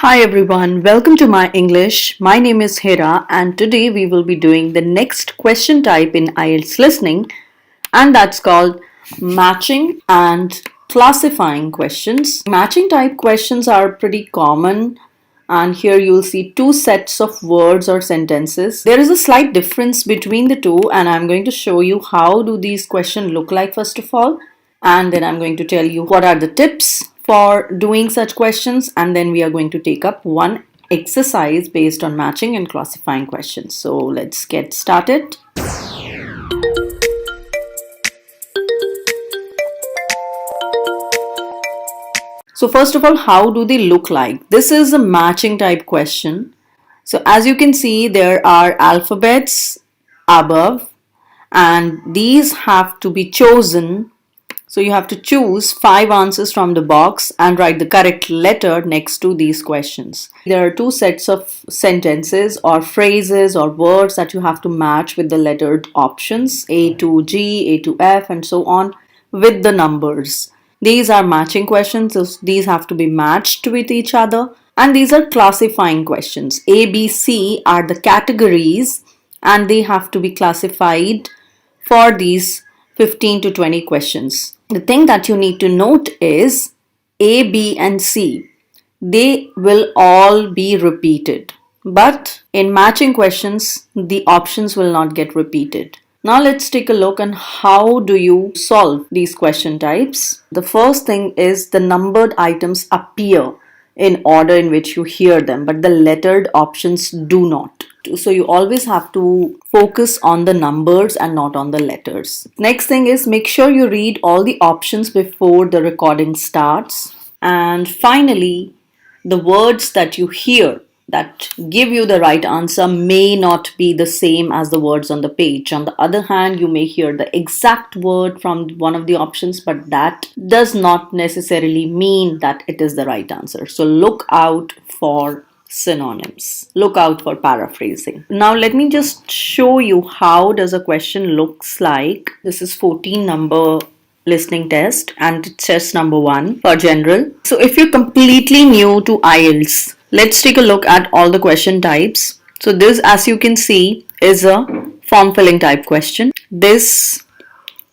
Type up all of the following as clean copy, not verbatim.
Hi everyone, welcome to my English. My name is Hira and today we will be doing the next question type in IELTS listening, and that's called matching and classifying questions. Matching type questions are pretty common, and here you'll see two sets of words or sentences. There is a slight difference between the two, and I'm going to show you how do these questions look like first of all, and then I'm going to tell you what are the tips for doing such questions, and then we are going to take up one exercise based on matching and classifying questions. So let's get started. So first of all, how do they look like? This is a matching type question. So as you can see, there are alphabets above and these have to be chosen. So you have to choose 5 answers from the box and write the correct letter next to these questions. There are two sets of sentences or phrases or words that you have to match with the lettered options A to G, A to F and so on with the numbers. These are matching questions, so these have to be matched with each other. And these are classifying questions. A, B, C are the categories and they have to be classified for these 15 to 20 questions. The thing that you need to note is A, B and C. They will all be repeated. But in matching questions, the options will not get repeated. Now let's take a look on how do you solve these question types. The first thing is the numbered items appear in order in which you hear them, but the lettered options do not. So you always have to focus on the numbers and not on the letters. Next thing is make sure you read all the options before the recording starts. And finally, the words that you hear that give you the right answer may not be the same as the words on the page. On the other hand, you may hear the exact word from one of the options, but that does not necessarily mean that it is the right answer. So look out for synonyms. Look out for paraphrasing. Now let me just show you how does a question looks like. This is 14 number listening test and it's test number 1 for general. So if you're completely new to IELTS, let's take a look at all the question types. So this, as you can see, is a form filling type question. This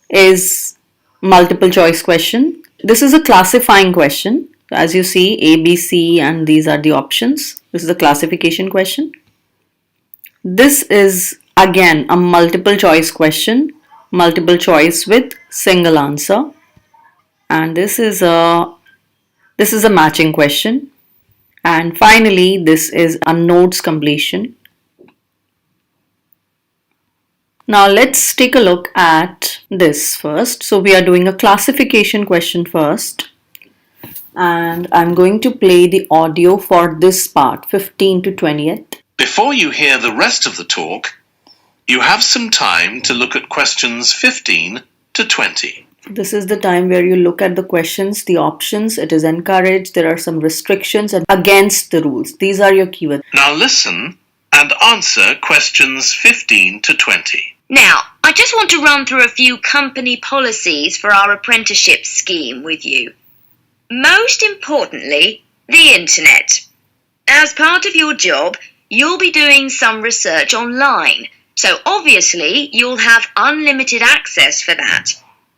is multiple choice question. This is a classifying question. As you see, A, B, C and these are the options. This is a classification question. This is again a multiple choice question. Multiple choice with single answer. And this is a matching question. And finally, this is a notes completion. Now let's take a look at this first. So we are doing a classification question first. And I'm going to play the audio for this part, 15 to 20th. Before you hear the rest of the talk, you have some time to look at questions 15 to 20. This is the time where you look at the questions, the options. It is encouraged. There are some restrictions and against the rules. These are your keywords. Now listen and answer questions 15 to 20. Now, I just want to run through a few company policies for our apprenticeship scheme with you. Most importantly, the internet. As part of your job, you'll be doing some research online, so obviously you'll have unlimited access for that.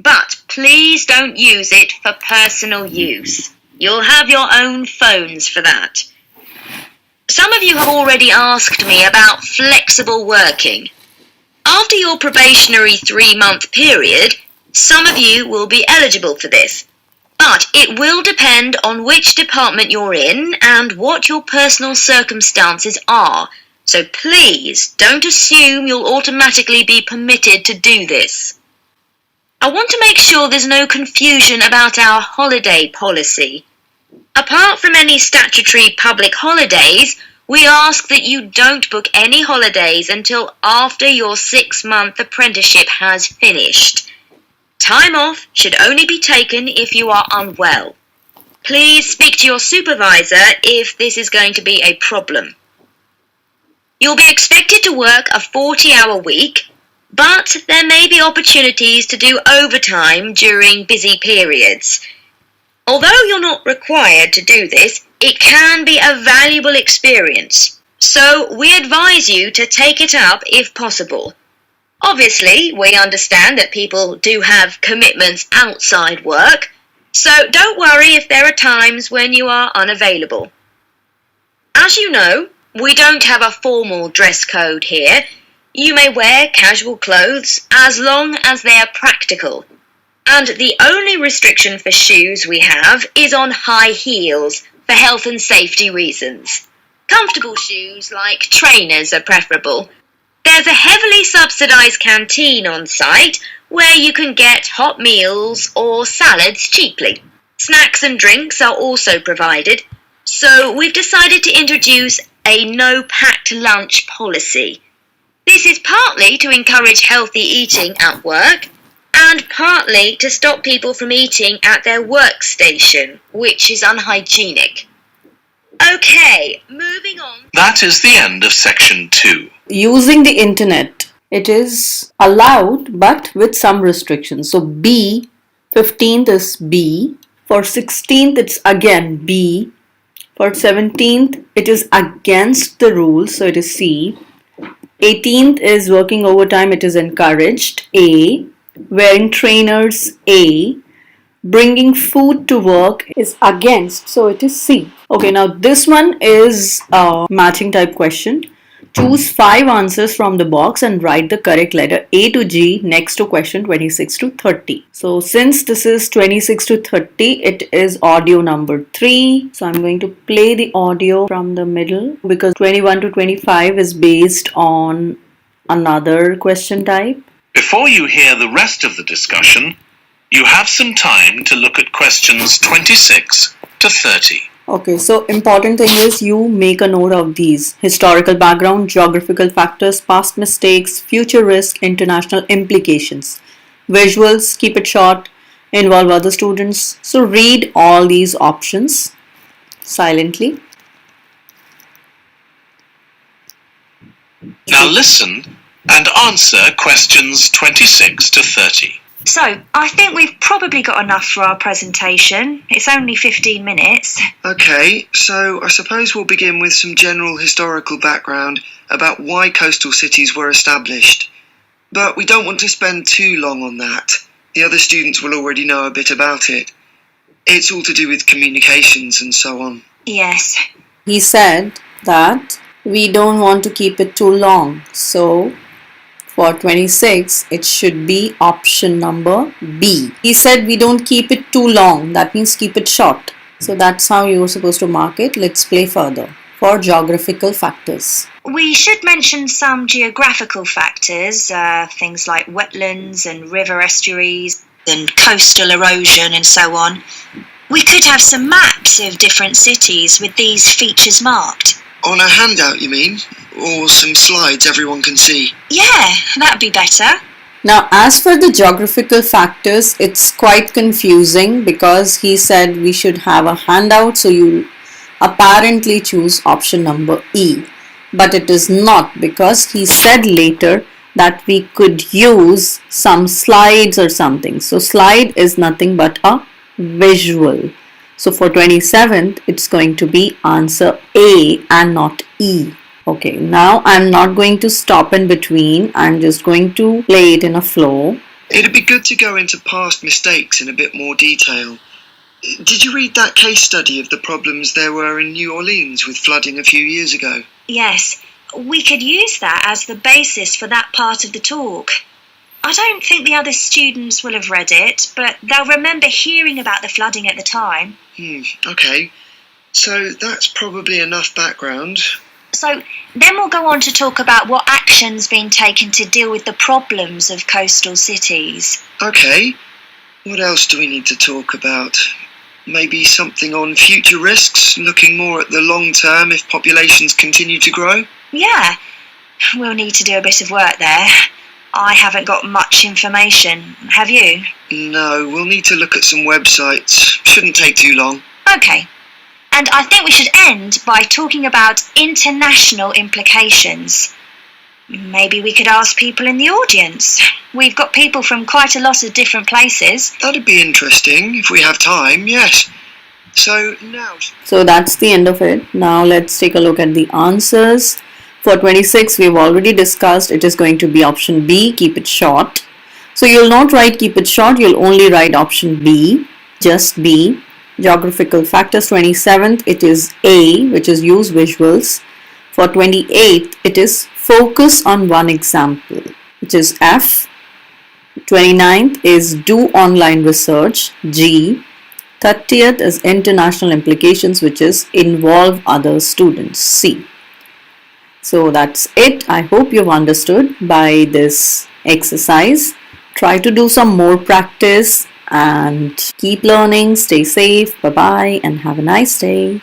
But please don't use it for personal use. You'll have your own phones for that. Some of you have already asked me about flexible working. After your probationary 3-month period, some of you will be eligible for this. But it will depend on which department you're in and what your personal circumstances are. So please don't assume you'll automatically be permitted to do this. I want to make sure there's no confusion about our holiday policy. Apart from any statutory public holidays, we ask that you don't book any holidays until after your 6-month apprenticeship has finished. Time off should only be taken if you are unwell. Please speak to your supervisor if this is going to be a problem. You'll be expected to work a 40-hour week, but there may be opportunities to do overtime during busy periods. Although you're not required to do this, It can be a valuable experience, so we advise you to take it up if possible. Obviously, we understand that people do have commitments outside work, so don't worry if there are times when you are unavailable. As you know, we don't have a formal dress code here. You may wear casual clothes as long as they are practical. And the only restriction for shoes we have is on high heels for health and safety reasons. Comfortable shoes like trainers are preferable. There's a heavily subsidised canteen on site where you can get hot meals or salads cheaply. Snacks and drinks are also provided, so we've decided to introduce a no-packed lunch policy. This is partly to encourage healthy eating at work and partly to stop people from eating at their workstation, which is unhygienic. Okay, moving on. That is the end of section 2. Using the internet, it is allowed but with some restrictions. So B, 15th is B. For 16th, it's again B. For 17th, it is against the rules, so it is C. 18th is working overtime, it is encouraged, A. Wearing trainers, A. Bringing food to work is against, so it is C. Okay, now this one is a matching type question. Choose 5 answers from the box and write the correct letter A to G next to question 26 to 30. So since this is 26 to 30, it is audio number 3. So I'm going to play the audio from the middle because 21 to 25 is based on another question type. Before you hear the rest of the discussion, you have some time to look at questions 26 to 30. Okay, so important thing is you make a note of these: historical background, geographical factors, past mistakes, future risk, international implications. Visuals, keep it short, involve other students. So read all these options silently. Now listen and answer questions 26 to 30. So, I think we've probably got enough for our presentation. It's only 15 minutes. Okay, so I suppose we'll begin with some general historical background about why coastal cities were established. But we don't want to spend too long on that. The other students will already know a bit about it. It's all to do with communications and so on. Yes. He said that we don't want to keep it too long. So for 26, it should be option number B. He said we don't keep it too long. That means keep it short. So that's how you're supposed to mark it. Let's play further. For geographical factors. We should mention some geographical factors, things like wetlands and river estuaries and coastal erosion and so on. We could have some maps of different cities with these features marked. On a handout, you mean? Or some slides everyone can see? Yeah, that'd be better. Now, as for the geographical factors, it's quite confusing because he said we should have a handout, so you apparently choose option number E. But it is not, because he said later that we could use some slides or something. So slide is nothing but a visual. So for 27th, it's going to be answer A and not E. Okay, now I'm not going to stop in between. I'm just going to play it in a flow. It'd be good to go into past mistakes in a bit more detail. Did you read that case study of the problems there were in New Orleans with flooding a few years ago? Yes, we could use that as the basis for that part of the talk. I don't think the other students will have read it, but they'll remember hearing about the flooding at the time. Okay. So that's probably enough background. So then we'll go on to talk about what action's been taken to deal with the problems of coastal cities. Okay. What else do we need to talk about? Maybe something on future risks, looking more at the long term if populations continue to grow? Yeah, we'll need to do a bit of work there. I haven't got much information. Have you? No, we'll need to look at some websites. Shouldn't take too long. Okay. And I think we should end by talking about international implications. Maybe we could ask people in the audience. We've got people from quite a lot of different places. That'd be interesting if we have time, yes. So that's the end of it. Now let's take a look at the answers. For 26, we've already discussed it is going to be option B, keep it short. So you'll not write keep it short, you'll only write option B, just B. Geographical factors 27th, it is A, which is use visuals. For 28th, it is focus on one example, which is F. 29th is do online research, G. 30th is international implications, which is involve other students, C. So that's it. I hope you've understood by this exercise. Try to do some more practice and keep learning. Stay safe. Bye bye and have a nice day.